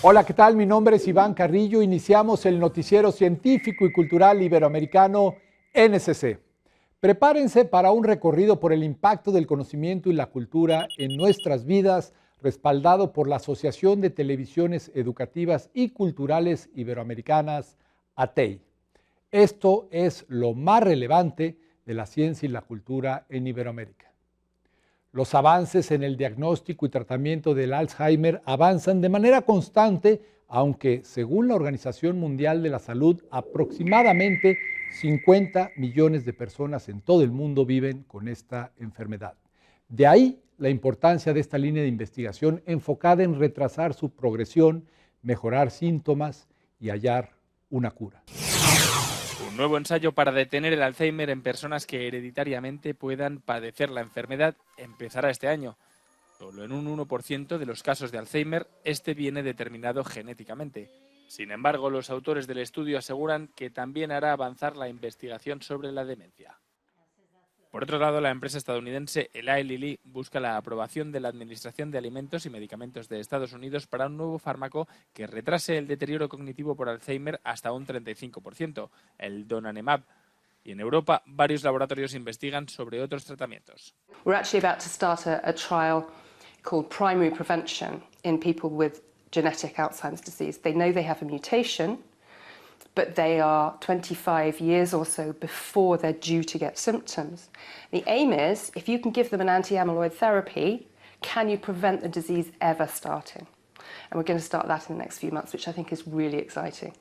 Hola, ¿qué tal? Mi nombre es Iván Carrillo. Iniciamos el noticiero científico y cultural iberoamericano NSC. Prepárense para un recorrido por el impacto del conocimiento y la cultura en nuestras vidas, respaldado por la Asociación de Televisiones Educativas y Culturales Iberoamericanas, ATEI. Esto es lo más relevante de la ciencia y la cultura en Iberoamérica. Los avances en el diagnóstico y tratamiento del Alzheimer avanzan de manera constante, aunque, según la Organización Mundial de la Salud, aproximadamente 50 millones de personas en todo el mundo viven con esta enfermedad. De ahí la importancia de esta línea de investigación enfocada en retrasar su progresión, mejorar síntomas y hallar una cura. Un nuevo ensayo para detener el Alzheimer en personas que hereditariamente puedan padecer la enfermedad empezará este año. Solo en un 1% de los casos de Alzheimer, este viene determinado genéticamente. Sin embargo, los autores del estudio aseguran que también hará avanzar la investigación sobre la demencia. Por otro lado, la empresa estadounidense Eli Lilly busca la aprobación de la Administración de Alimentos y Medicamentos de Estados Unidos para un nuevo fármaco que retrase el deterioro cognitivo por Alzheimer hasta un 35%, el donanemab. Y en Europa, varios laboratorios investigan sobre otros tratamientos. We're actually about to start a trial called primary prevention in people with genetic Alzheimer's disease. They know they have a mutation, but they are 25 years or so before they're due to get symptoms. The aim is, if you can give them an anti-amyloid therapy, can you prevent the disease ever starting? And we're going to start that in the next few months, which I think is really exciting.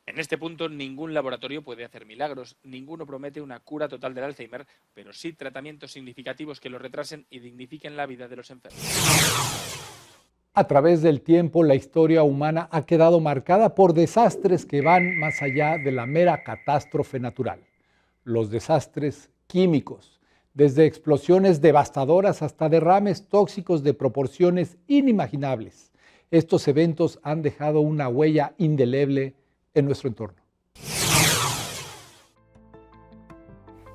En este punto, ningún laboratorio puede hacer milagros, ninguno promete una cura total del Alzheimer, pero sí tratamientos significativos que lo retrasen y dignifiquen la vida de los enfermos. A través del tiempo, la historia humana ha quedado marcada por desastres que van más allá de la mera catástrofe natural. Los desastres químicos, desde explosiones devastadoras hasta derrames tóxicos de proporciones inimaginables. Estos eventos han dejado una huella indeleble en nuestro entorno.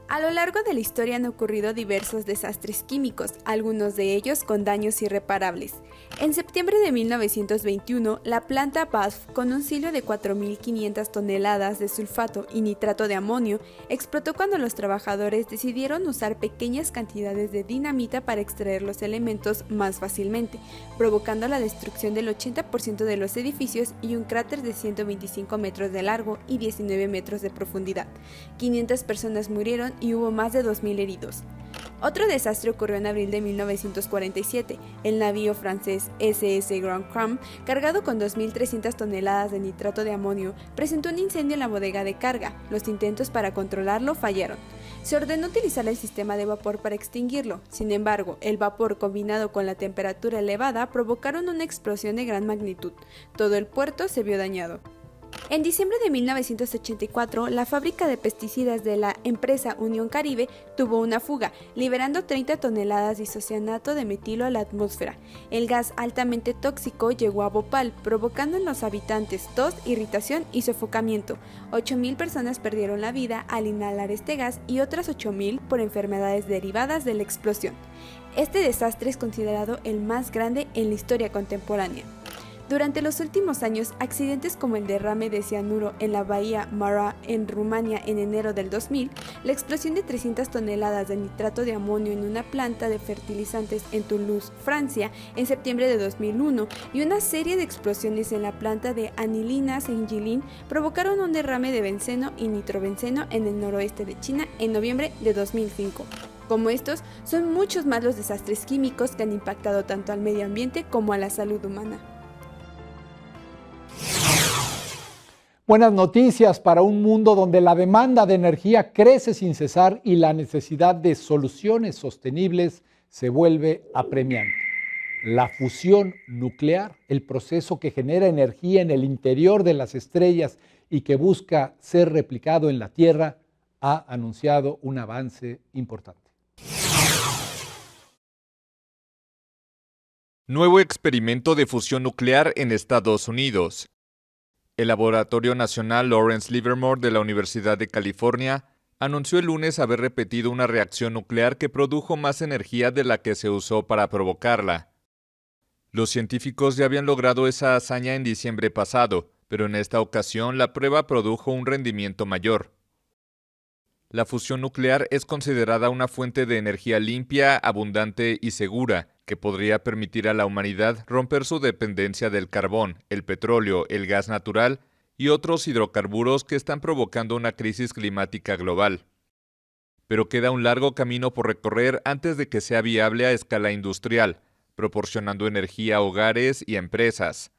A lo largo de la historia han ocurrido diversos desastres químicos, algunos de ellos con daños irreparables. En septiembre de 1921, la planta BASF, con un silo de 4.500 toneladas de sulfato y nitrato de amonio, explotó cuando los trabajadores decidieron usar pequeñas cantidades de dinamita para extraer los elementos más fácilmente, provocando la destrucción del 80% de los edificios y un cráter de 125 metros de largo y 19 metros de profundidad. 500 personas murieron y hubo más de 2.000 heridos. Otro desastre ocurrió en abril de 1947. El navío francés SS Grand Cram, cargado con 2.300 toneladas de nitrato de amonio, presentó un incendio en la bodega de carga. Los intentos para controlarlo fallaron. Se ordenó utilizar el sistema de vapor para extinguirlo. Sin embargo, el vapor combinado con la temperatura elevada provocaron una explosión de gran magnitud. Todo el puerto se vio dañado. En diciembre de 1984, la fábrica de pesticidas de la empresa Unión Caribe tuvo una fuga, liberando 30 toneladas de isocianato de metilo a la atmósfera. El gas altamente tóxico llegó a Bhopal, provocando en los habitantes tos, irritación y sofocamiento. 8.000 personas perdieron la vida al inhalar este gas y otras 8.000 por enfermedades derivadas de la explosión. Este desastre es considerado el más grande en la historia contemporánea. Durante los últimos años, accidentes como el derrame de cianuro en la bahía Mara en Rumania en enero del 2000, la explosión de 300 toneladas de nitrato de amonio en una planta de fertilizantes en Toulouse, Francia, en septiembre de 2001, y una serie de explosiones en la planta de anilina Saint-Gilles provocaron un derrame de benceno y nitrobenceno en el noroeste de China en noviembre de 2005. Como estos, son muchos más los desastres químicos que han impactado tanto al medio ambiente como a la salud humana. Buenas noticias para un mundo donde la demanda de energía crece sin cesar y la necesidad de soluciones sostenibles se vuelve apremiante. La fusión nuclear, el proceso que genera energía en el interior de las estrellas y que busca ser replicado en la Tierra, ha anunciado un avance importante. Nuevo experimento de fusión nuclear en Estados Unidos. El Laboratorio Nacional Lawrence Livermore de la Universidad de California anunció el lunes haber repetido una reacción nuclear que produjo más energía de la que se usó para provocarla. Los científicos ya habían logrado esa hazaña en diciembre pasado, pero en esta ocasión la prueba produjo un rendimiento mayor. La fusión nuclear es considerada una fuente de energía limpia, abundante y segura, que podría permitir a la humanidad romper su dependencia del carbón, el petróleo, el gas natural y otros hidrocarburos que están provocando una crisis climática global. Pero queda un largo camino por recorrer antes de que sea viable a escala industrial, proporcionando energía a hogares y empresas.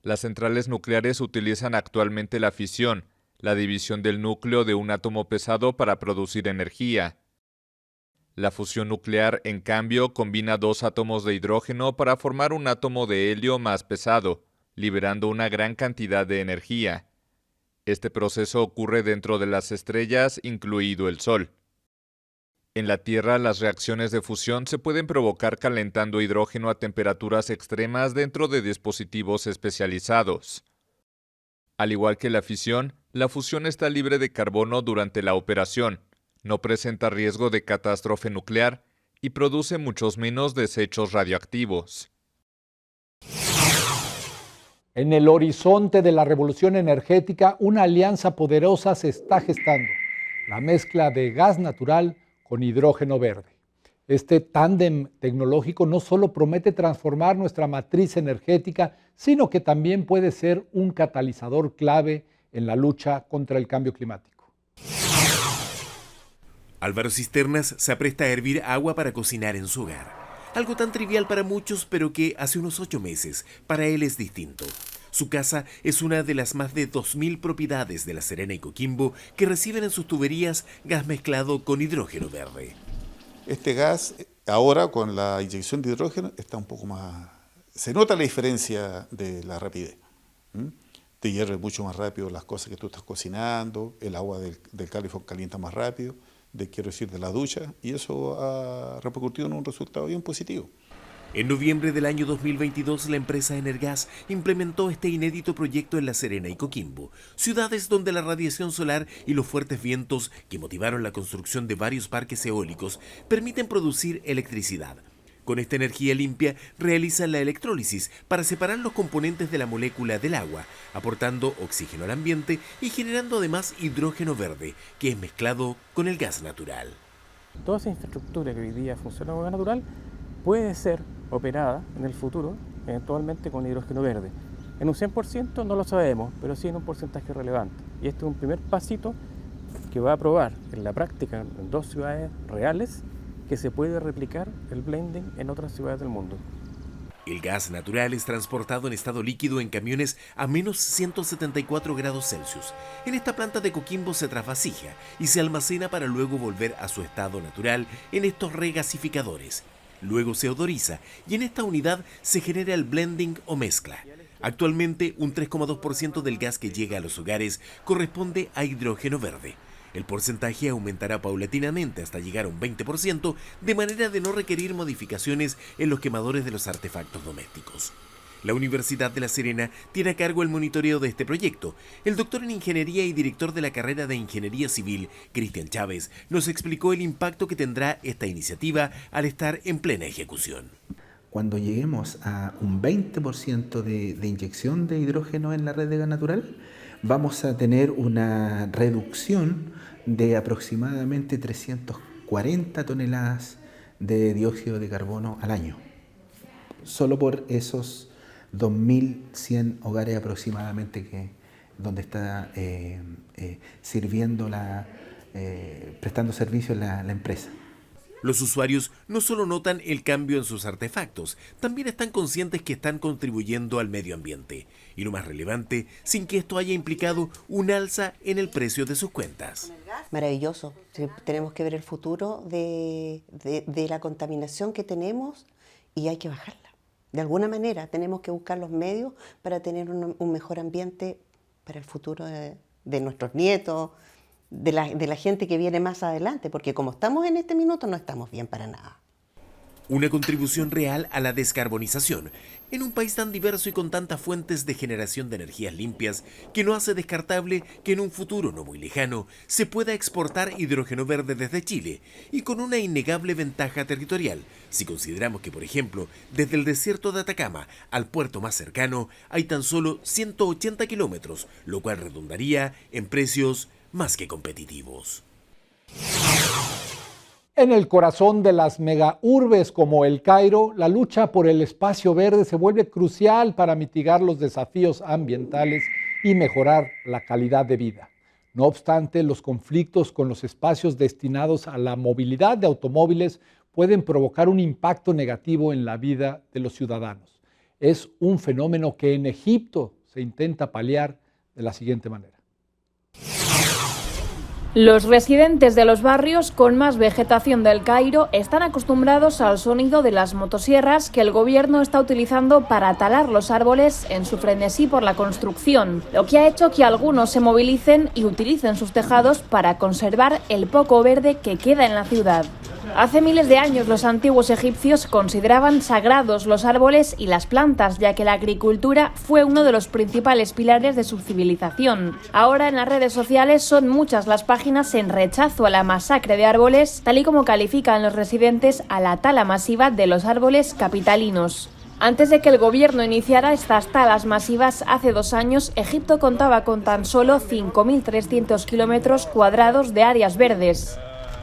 Las centrales nucleares utilizan actualmente la fisión, la división del núcleo de un átomo pesado para producir energía. La fusión nuclear, en cambio, combina dos átomos de hidrógeno para formar un átomo de helio más pesado, liberando una gran cantidad de energía. Este proceso ocurre dentro de las estrellas, incluido el Sol. En la Tierra, las reacciones de fusión se pueden provocar calentando hidrógeno a temperaturas extremas dentro de dispositivos especializados. Al igual que la fisión, la fusión está libre de carbono durante la operación, no presenta riesgo de catástrofe nuclear y produce muchos menos desechos radioactivos. En el horizonte de la revolución energética, una alianza poderosa se está gestando: la mezcla de gas natural con hidrógeno verde. Este tándem tecnológico no solo promete transformar nuestra matriz energética, sino que también puede ser un catalizador clave en la lucha contra el cambio climático. Álvaro Cisternas se apresta a hervir agua para cocinar en su hogar. Algo tan trivial para muchos, pero que hace unos 8 meses para él es distinto. Su casa es una de las más de 2.000 propiedades de La Serena y Coquimbo que reciben en sus tuberías gas mezclado con hidrógeno verde. Este gas, ahora con la inyección de hidrógeno, está un poco más... Se nota la diferencia de la rapidez. Te hierve mucho más rápido las cosas que tú estás cocinando, el agua del calefón calienta más rápido, quiero decir, de la ducha, y eso ha repercutido en un resultado bien positivo. En noviembre del año 2022, la empresa Energas implementó este inédito proyecto en La Serena y Coquimbo, ciudades donde la radiación solar y los fuertes vientos que motivaron la construcción de varios parques eólicos permiten producir electricidad. Con esta energía limpia realizan la electrólisis para separar los componentes de la molécula del agua, aportando oxígeno al ambiente y generando además hidrógeno verde, que es mezclado con el gas natural. Toda esa infraestructura que hoy día funciona con gas natural puede ser operada en el futuro eventualmente con hidrógeno verde. En un 100% no lo sabemos, pero sí en un porcentaje relevante. Y este es un primer pasito que va a probar en la práctica en 2 ciudades reales que se puede replicar el blending en otras ciudades del mundo. El gas natural es transportado en estado líquido en camiones a menos 174 grados Celsius. En esta planta de Coquimbo se trasvasija y se almacena para luego volver a su estado natural en estos regasificadores. Luego se odoriza y en esta unidad se genera el blending o mezcla. Actualmente, un 3,2% del gas que llega a los hogares corresponde a hidrógeno verde. El porcentaje aumentará paulatinamente hasta llegar a un 20%, de manera de no requerir modificaciones en los quemadores de los artefactos domésticos. La Universidad de La Serena tiene a cargo el monitoreo de este proyecto. El doctor en Ingeniería y director de la carrera de Ingeniería Civil, Cristian Chávez, nos explicó el impacto que tendrá esta iniciativa al estar en plena ejecución. Cuando lleguemos a un 20% de inyección de hidrógeno en la red de gas natural, vamos a tener una reducción de aproximadamente 340 toneladas de dióxido de carbono al año. Solo por esos 2.100 hogares aproximadamente donde está prestando servicio la empresa. Los usuarios no solo notan el cambio en sus artefactos, también están conscientes que están contribuyendo al medio ambiente. Y lo más relevante, sin que esto haya implicado un alza en el precio de sus cuentas. Maravilloso. Tenemos que ver el futuro de la contaminación que tenemos y hay que bajarla. De alguna manera tenemos que buscar los medios para tener un mejor ambiente para el futuro de nuestros nietos, de la gente que viene más adelante, porque como estamos en este minuto no estamos bien para nada. Una contribución real a la descarbonización en un país tan diverso y con tantas fuentes de generación de energías limpias que no hace descartable que en un futuro no muy lejano se pueda exportar hidrógeno verde desde Chile y con una innegable ventaja territorial, si consideramos que, por ejemplo, desde el desierto de Atacama al puerto más cercano hay tan solo 180 kilómetros, lo cual redundaría en precios más que competitivos. En el corazón de las megaurbes como El Cairo, la lucha por el espacio verde se vuelve crucial para mitigar los desafíos ambientales y mejorar la calidad de vida. No obstante, los conflictos con los espacios destinados a la movilidad de automóviles pueden provocar un impacto negativo en la vida de los ciudadanos. Es un fenómeno que en Egipto se intenta paliar de la siguiente manera. Los residentes de los barrios con más vegetación del Cairo están acostumbrados al sonido de las motosierras que el gobierno está utilizando para talar los árboles en su frenesí por la construcción, lo que ha hecho que algunos se movilicen y utilicen sus tejados para conservar el poco verde que queda en la ciudad. Hace miles de años los antiguos egipcios consideraban sagrados los árboles y las plantas, ya que la agricultura fue uno de los principales pilares de su civilización. Ahora en las redes sociales son muchas las páginas en rechazo a la masacre de árboles, tal y como califican los residentes a la tala masiva de los árboles capitalinos. Antes de que el gobierno iniciara estas talas masivas hace 2 años, Egipto contaba con tan solo 5.300 kilómetros cuadrados de áreas verdes.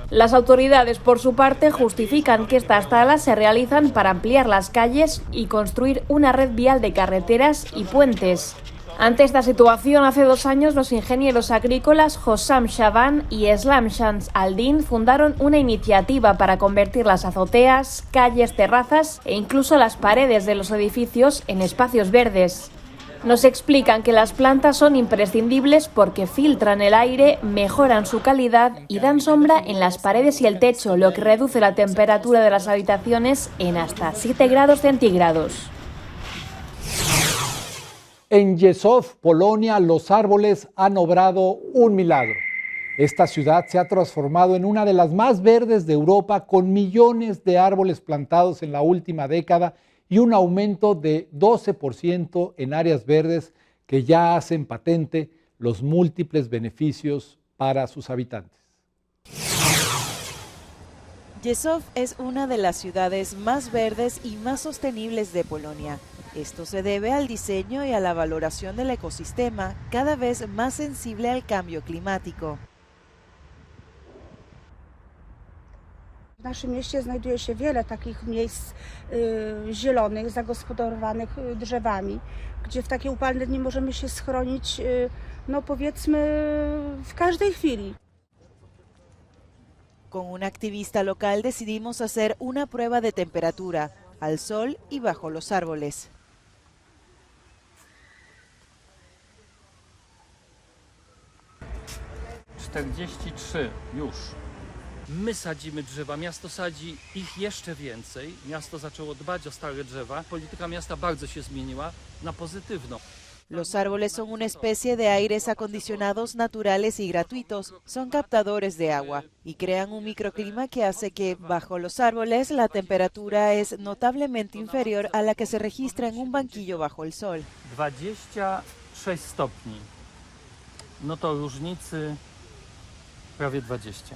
Las autoridades, por su parte, justifican que estas talas se realizan para ampliar las calles y construir una red vial de carreteras y puentes. Ante esta situación, hace 2 años, los ingenieros agrícolas Hossam Shaban y Eslam Shams al-Din fundaron una iniciativa para convertir las azoteas, calles, terrazas e incluso las paredes de los edificios en espacios verdes. Nos explican que las plantas son imprescindibles porque filtran el aire, mejoran su calidad y dan sombra en las paredes y el techo, lo que reduce la temperatura de las habitaciones en hasta 7 grados centígrados. En Rzeszów, Polonia, los árboles han obrado un milagro. Esta ciudad se ha transformado en una de las más verdes de Europa, con millones de árboles plantados en la última década y un aumento de 12% en áreas verdes que ya hacen patente los múltiples beneficios para sus habitantes. Rzeszów es una de las ciudades más verdes y más sostenibles de Polonia. Esto se debe al diseño y a la valoración del ecosistema, cada vez más sensible al cambio climático. W naszym mieście znajduje się wiele takich miejsc zielonych, zagospodarowanych drzewami, gdzie w takie upalne dni możemy się schronić, no powiedzmy, w każdej chwili. Con un activista local decidimos hacer una prueba de temperatura, al sol y bajo los árboles. już. My sadzimy drzewa, miasto sadzi ich jeszcze więcej. Miasto zaczęło dbać o stare drzewa. Polityka miasta bardzo się zmieniła na pozytywną. Los árboles son una especie de aires acondicionados naturales y gratuitos. Son captadores de agua y crean un microclima que hace que bajo los árboles la temperatura es notablemente inferior a la que se registra en un banquillo bajo el sol. 26 stopni. No to różnicy prawie 20.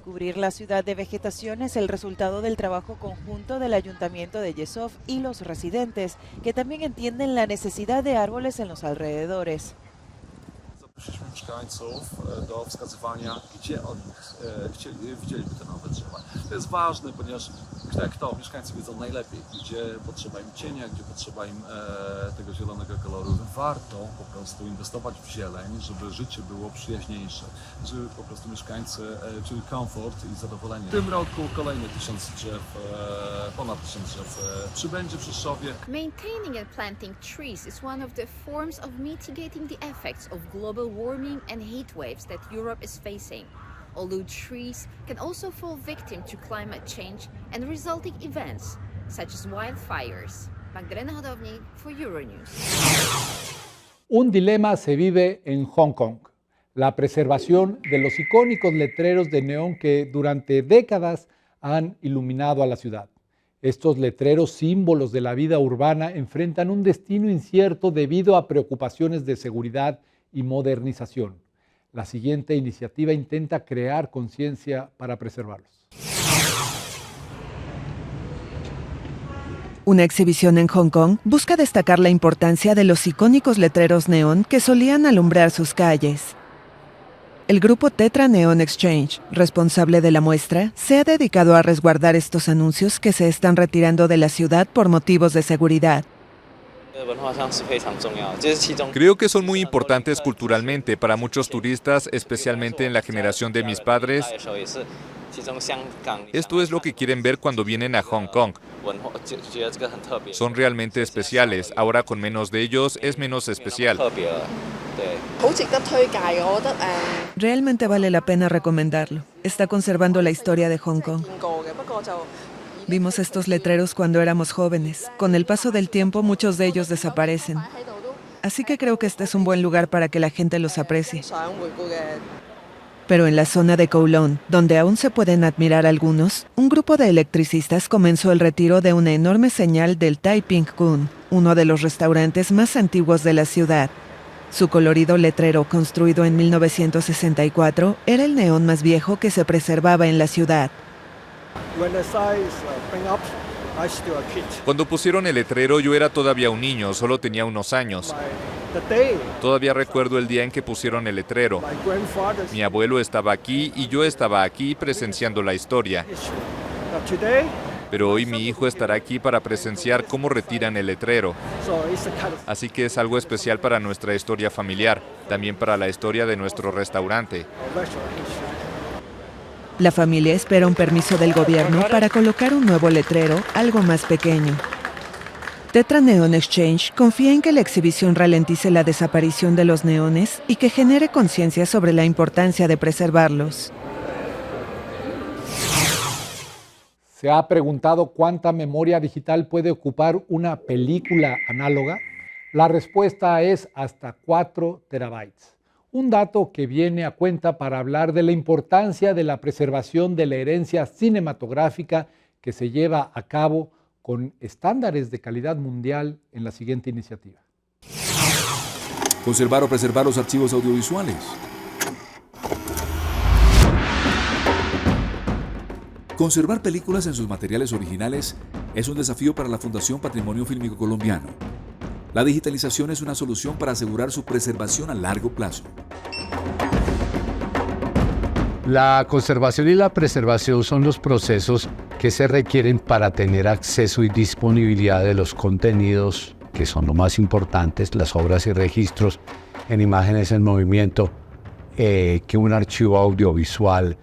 Cubrir la ciudad de vegetación es el resultado del trabajo conjunto del Ayuntamiento de Rzeszów y los residentes, que también entienden la necesidad de árboles en los alrededores. Zaprosiliśmy mieszkańców do wskazywania, gdzie oni widzieliby te nowe drzewa. To jest ważne, ponieważ mieszkańcy wiedzą najlepiej, gdzie potrzeba im cienia, gdzie potrzeba im tego zielonego koloru. Warto po prostu inwestować w zieleń, żeby życie było przyjaźniejsze, żeby po prostu mieszkańcy czuli komfort i zadowolenie. W tym roku kolejne 1000 drzew, ponad 1000 drzew przybędzie w Rzeszowie. Maintaining and planting trees is one of the forms of mitigating the effects of global warming and heat waves that Europe is facing. Although trees can also fall victim to climate change and resulting events, such as wildfires. Magdalena Hodownik for Euronews. Un dilema se vive en Hong Kong: la preservación de los icónicos letreros de neón que durante décadas han iluminado a la ciudad. Estos letreros, símbolos de la vida urbana, enfrentan un destino incierto debido a preocupaciones de seguridad y modernización. La siguiente iniciativa intenta crear conciencia para preservarlos. Una exhibición en Hong Kong busca destacar la importancia de los icónicos letreros neón que solían alumbrar sus calles. El grupo Tetra Neon Exchange, responsable de la muestra, se ha dedicado a resguardar estos anuncios que se están retirando de la ciudad por motivos de seguridad. Creo que son muy importantes culturalmente para muchos turistas, especialmente en la generación de mis padres. Esto es lo que quieren ver cuando vienen a Hong Kong. Son realmente especiales. Ahora con menos de ellos es menos especial. Realmente vale la pena recomendarlo. Está conservando la historia de Hong Kong. Vimos estos letreros cuando éramos jóvenes. Con el paso del tiempo, muchos de ellos desaparecen. Así que creo que este es un buen lugar para que la gente los aprecie. Pero en la zona de Kowloon, donde aún se pueden admirar algunos, un grupo de electricistas comenzó el retiro de una enorme señal del Tai Ping Kun, uno de los restaurantes más antiguos de la ciudad. Su colorido letrero, construido en 1964, era el neón más viejo que se preservaba en la ciudad. Cuando pusieron el letrero yo era todavía un niño, solo tenía unos años. Todavía recuerdo el día en que pusieron el letrero. Mi abuelo estaba aquí y yo estaba aquí presenciando la historia. Pero hoy mi hijo estará aquí para presenciar cómo retiran el letrero. Así que es algo especial para nuestra historia familiar, también para la historia de nuestro restaurante. La familia espera un permiso del gobierno para colocar un nuevo letrero, algo más pequeño. Tetra Neon Exchange confía en que la exhibición ralentice la desaparición de los neones y que genere conciencia sobre la importancia de preservarlos. ¿Se ha preguntado cuánta memoria digital puede ocupar una película análoga? La respuesta es hasta 4 terabytes. Un dato que viene a cuenta para hablar de la importancia de la preservación de la herencia cinematográfica que se lleva a cabo con estándares de calidad mundial en la siguiente iniciativa. Conservar o preservar los archivos audiovisuales. Conservar películas en sus materiales originales es un desafío para la Fundación Patrimonio Fílmico Colombiano. La digitalización es una solución para asegurar su preservación a largo plazo. La conservación y la preservación son los procesos que se requieren para tener acceso y disponibilidad de los contenidos, que son lo más importantes, las obras y registros en imágenes en movimiento, que un archivo audiovisual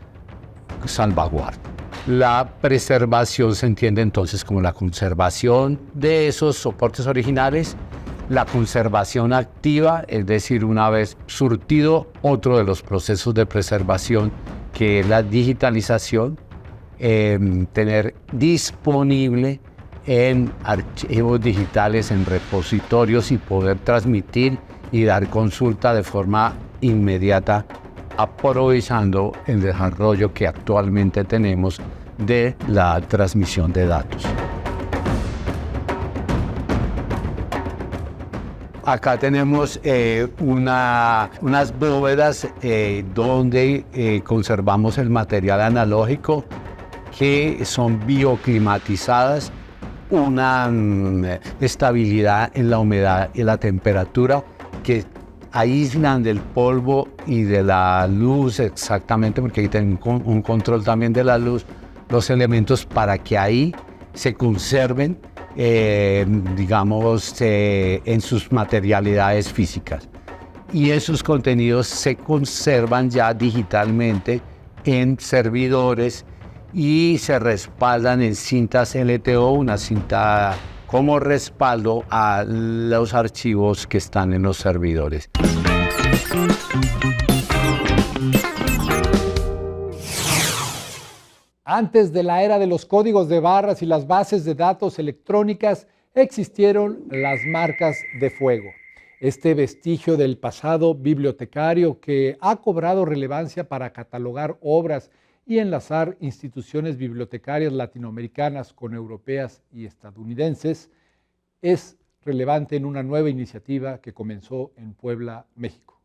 salvaguarda. La preservación se entiende entonces como la conservación de esos soportes originales, la conservación activa, es decir, una vez surtido otro de los procesos de preservación, que es la digitalización, tener disponible en archivos digitales, en repositorios y poder transmitir y dar consulta de forma inmediata, aprovechando el desarrollo que actualmente tenemos de la transmisión de datos. Acá tenemos unas bóvedas donde conservamos el material analógico, que son bioclimatizadas, una estabilidad en la humedad y la temperatura que aíslan del polvo y de la luz exactamente, porque ahí tienen un control también de la luz, los elementos para que ahí se conserven, digamos, en sus materialidades físicas. Y esos contenidos se conservan ya digitalmente en servidores y se respaldan en cintas LTO, una cinta como respaldo a los archivos que están en los servidores. Antes de la era de los códigos de barras y las bases de datos electrónicas, existieron las marcas de fuego. Este vestigio del pasado bibliotecario que ha cobrado relevancia para catalogar obras y enlazar instituciones bibliotecarias latinoamericanas con europeas y estadounidenses es relevante en una nueva iniciativa que comenzó en Puebla, México.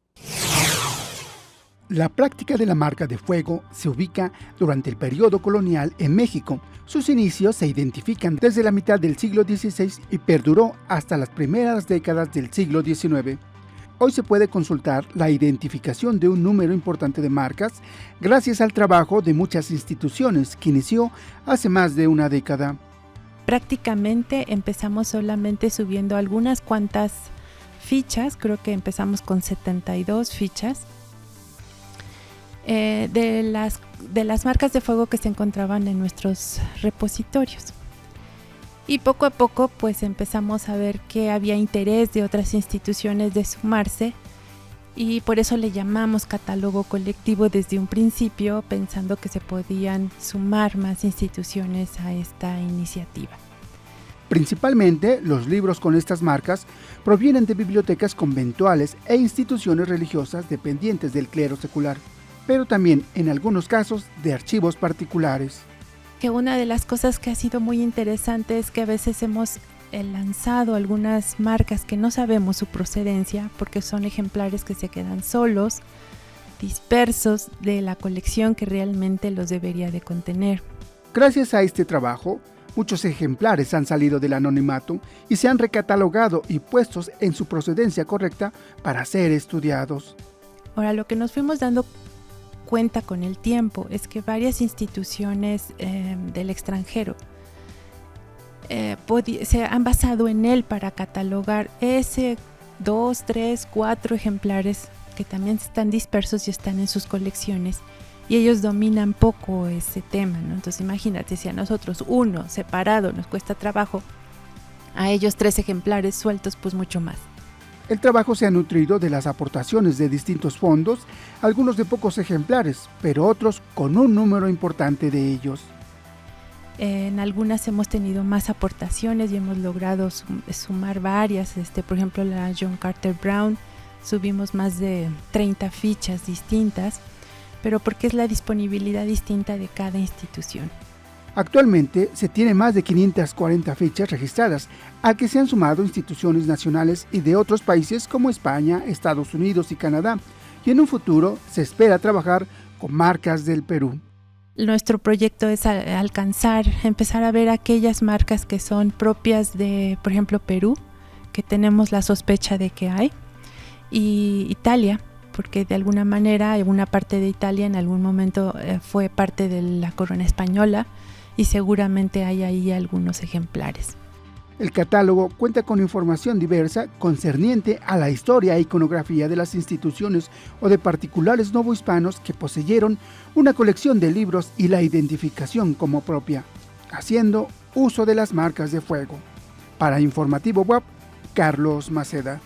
La práctica de la marca de fuego se ubica durante el periodo colonial en México. Sus inicios se identifican desde la mitad del siglo XVI y perduró hasta las primeras décadas del siglo XIX. Hoy se puede consultar la identificación de un número importante de marcas gracias al trabajo de muchas instituciones que inició hace más de una década. Prácticamente empezamos solamente subiendo algunas cuantas fichas, creo que empezamos con 72 fichas de las marcas de fuego que se encontraban en nuestros repositorios. Y poco a poco pues empezamos a ver que había interés de otras instituciones de sumarse y por eso le llamamos catálogo colectivo desde un principio, pensando que se podían sumar más instituciones a esta iniciativa. Principalmente, los libros con estas marcas provienen de bibliotecas conventuales e instituciones religiosas dependientes del clero secular, pero también, en algunos casos, de archivos particulares. Que una de las cosas que ha sido muy interesante es que a veces hemos lanzado algunas marcas que no sabemos su procedencia, porque son ejemplares que se quedan solos, dispersos de la colección que realmente los debería de contener. Gracias a este trabajo, muchos ejemplares han salido del anonimato y se han recatalogado y puestos en su procedencia correcta para ser estudiados. Ahora, lo que nos fuimos dando cuenta con el tiempo es que varias instituciones del extranjero se han basado en él para catalogar ese 2, 3, 4 ejemplares que también están dispersos y están en sus colecciones, y ellos dominan poco ese tema, ¿no? Entonces imagínate, si a nosotros uno separado nos cuesta trabajo, a ellos 3 ejemplares sueltos pues mucho más. El trabajo se ha nutrido de las aportaciones de distintos fondos, algunos de pocos ejemplares, pero otros con un número importante de ellos. En algunas hemos tenido más aportaciones y hemos logrado sumar varias. Por ejemplo, la John Carter Brown, subimos más de 30 fichas distintas, pero porque es la disponibilidad distinta de cada institución. Actualmente se tiene más de 540 fichas registradas, a que se han sumado instituciones nacionales y de otros países como España, Estados Unidos y Canadá, y en un futuro se espera trabajar con marcas del Perú. Nuestro proyecto es empezar a ver aquellas marcas que son propias de, por ejemplo, Perú, que tenemos la sospecha de que hay, y Italia, porque de alguna manera alguna parte de Italia en algún momento fue parte de la corona española, y seguramente hay ahí algunos ejemplares. El catálogo cuenta con información diversa concerniente a la historia e iconografía de las instituciones o de particulares novohispanos que poseyeron una colección de libros y la identificación como propia, haciendo uso de las marcas de fuego. Para Informativo Web, Carlos Maceda.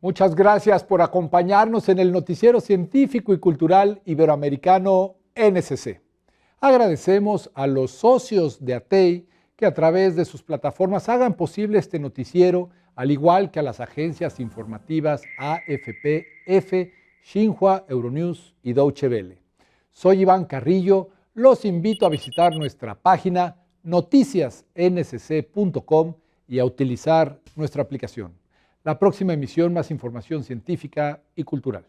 Muchas gracias por acompañarnos en el noticiero científico y cultural iberoamericano NSC. Agradecemos a los socios de ATEI que a través de sus plataformas hagan posible este noticiero, al igual que a las agencias informativas AFP, EFE, Xinhua, Euronews y Deutsche Welle. Soy Iván Carrillo, los invito a visitar nuestra página noticiasnsc.com y a utilizar nuestra aplicación. La próxima emisión, más información científica y cultural.